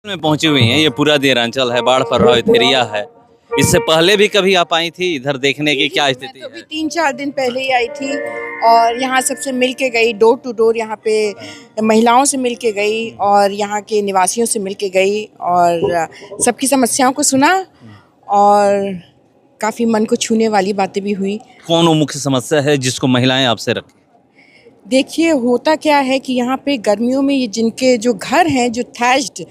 में पहुंची हुई हैं। ये पूरा देरांचल है, बाढ़ प्रभावित एरिया है। इससे पहले भी कभी आप आई थी इधर देखने की, क्या स्थिति मैं तो है? अभी 3-4 दिन पहले ही आई थी और यहाँ सबसे मिल के गई, डोर टू डोर यहाँ पे महिलाओं से मिल के गई और यहाँ के निवासियों से मिल के गई और सबकी समस्याओं को सुना और काफ़ी मन को छूने वाली बातें भी हुई। कौन वो मुख्य समस्या है जिसको महिलाएं आपसे रखें? देखिए होता क्या है कि यहाँ पे गर्मियों में ये जिनके जो घर हैं जो थैच्ड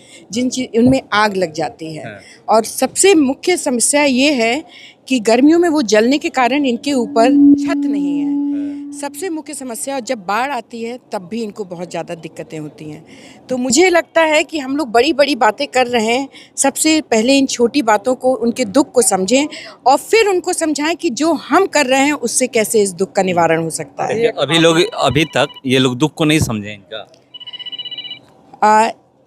उनमें आग लग जाती है और सबसे मुख्य समस्या ये है कि गर्मियों में वो जलने के कारण इनके ऊपर छत नहीं है। सबसे मुख्य समस्या, और जब बाढ़ आती है तब भी इनको बहुत ज़्यादा दिक्कतें होती हैं। तो मुझे लगता है कि हम लोग बड़ी बड़ी बातें कर रहे हैं, सबसे पहले इन छोटी बातों को, उनके दुख को समझें और फिर उनको समझाएं कि जो हम कर रहे हैं उससे कैसे इस दुख का निवारण हो सकता है। अभी तक ये लोग दुख को नहीं समझे इनका।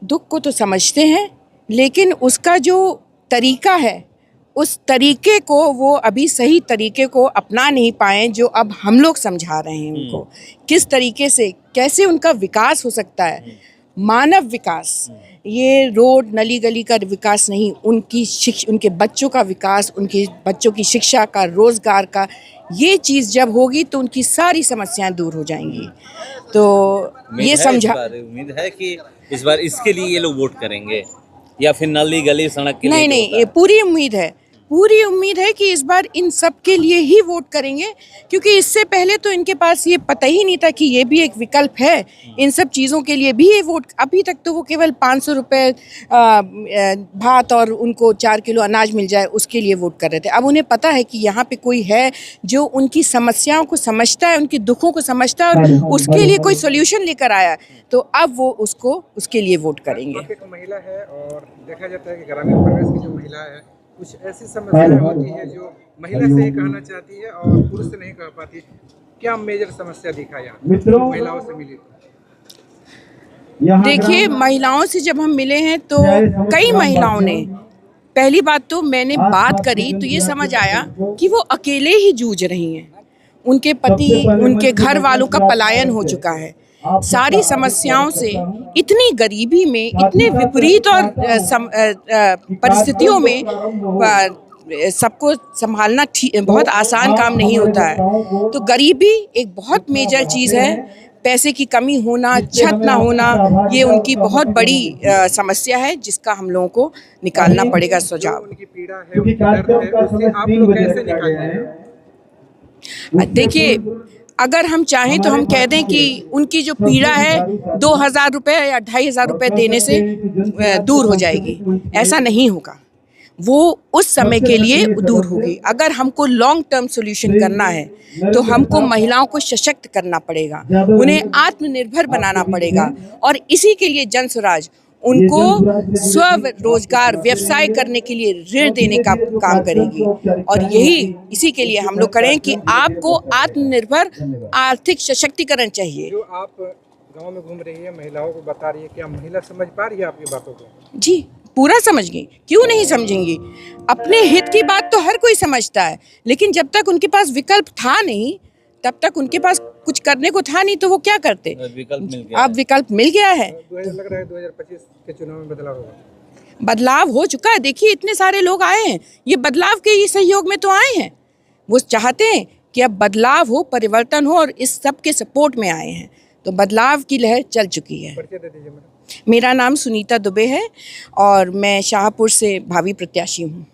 दुख को तो समझते हैं लेकिन उसका जो तरीका है उस तरीके को वो अभी सही तरीके को अपना नहीं पाए, जो अब हम लोग समझा रहे हैं उनको किस तरीके से कैसे उनका विकास हो सकता है। मानव विकास, ये रोड नली गली का विकास नहीं, उनके बच्चों का विकास, उनके बच्चों की शिक्षा का, रोजगार का, ये चीज़ जब होगी तो उनकी सारी समस्याएं दूर हो जाएंगी। तो ये उम्मीद है कि इस बार इसके लिए ये लोग वोट करेंगे या फिर नली गली सड़क के लिए? नहीं, ये पूरी उम्मीद है कि इस बार इन सब के लिए ही वोट करेंगे, क्योंकि इससे पहले तो इनके पास ये पता ही नहीं था कि ये भी एक विकल्प है। इन सब चीज़ों के लिए भी ये वोट, अभी तक तो वो केवल 500 रुपये भात और उनको 4 किलो अनाज मिल जाए उसके लिए वोट कर रहे थे। अब उन्हें पता है कि यहाँ पे कोई है जो उनकी समस्याओं को समझता है, उनके दुखों को समझता है और उसके लिए कोई सोल्यूशन लेकर आया, तो अब वो उसके लिए वोट करेंगे। एक महिला है और देखा जाता है कि ग्रामीण परिवेश की जो महिला है कुछ ऐसी समस्याएं होती है जो महिला से ही कहना चाहती है और पुरुष से नहीं कह पाती। क्या मेजर समस्या दिखा यहाँ महिलाओं से मिली? देखिए, महिलाओं से जब हम मिले हैं तो कई महिलाओं ने, पहली बात तो मैंने बात करी तो ये समझ आया कि वो अकेले ही जूझ रही हैं। उनके पति, उनके घर वालों का पलायन हो चुका है। सारी समस्याओं से, इतनी गरीबी में, इतने विपरीत और परिस्थितियों में सबको संभालना बहुत आसान काम नहीं होता है। तो गरीबी एक बहुत मेजर चीज़ है। पैसे की कमी होना, छत ना होना, ये उनकी बहुत बड़ी समस्या है जिसका हम लोगों को निकालना पड़ेगा सुझाव। उनकी पीड़ा है, उनकी दर्द है, उससे आप लोग कैसे निकालेंगे? देखिए, अगर हम चाहें तो हम कह दें कि उनकी जो पीड़ा है 2,000 रुपये या 2,500 रुपये देने से दूर हो जाएगी, ऐसा नहीं होगा। वो उस समय के लिए दूर होगी। अगर हमको लॉन्ग टर्म सॉल्यूशन करना है तो हमको महिलाओं को सशक्त करना पड़ेगा, उन्हें आत्मनिर्भर बनाना पड़ेगा और इसी के लिए जन स्वराज उनको स्वरोजगार, व्यवसाय करने के लिए ऋण देने का काम करेगी और इसी के लिए हम लोग करें कि आपको आत्मनिर्भर आर्थिक सशक्तिकरण चाहिए। जो आप गांव में घूम रही है, महिलाओं को बता रही है, क्या महिला समझ पा रही है आपकी बातों को? जी, पूरा समझ गई, क्यों नहीं समझेंगी। अपने हित की बात तो हर कोई समझता है, लेकिन जब तक उनके पास विकल्प था नहीं, तब तक उनके पास कुछ करने को था नहीं, तो वो क्या करते। अब विकल्प मिल गया है। लग रहा है 2025 के चुनाव में बदलाव होगा। बदलाव हो चुका है। देखिए, इतने सारे लोग आए हैं, ये बदलाव के ही सहयोग में तो आए हैं। वो चाहते हैं कि अब बदलाव हो, परिवर्तन हो और इस सब के सपोर्ट में आए हैं। तो बदलाव की लहर चल चुकी है। मेरा नाम सुनीता दुबे है और मैं शाहपुर से भावी प्रत्याशी हूँ।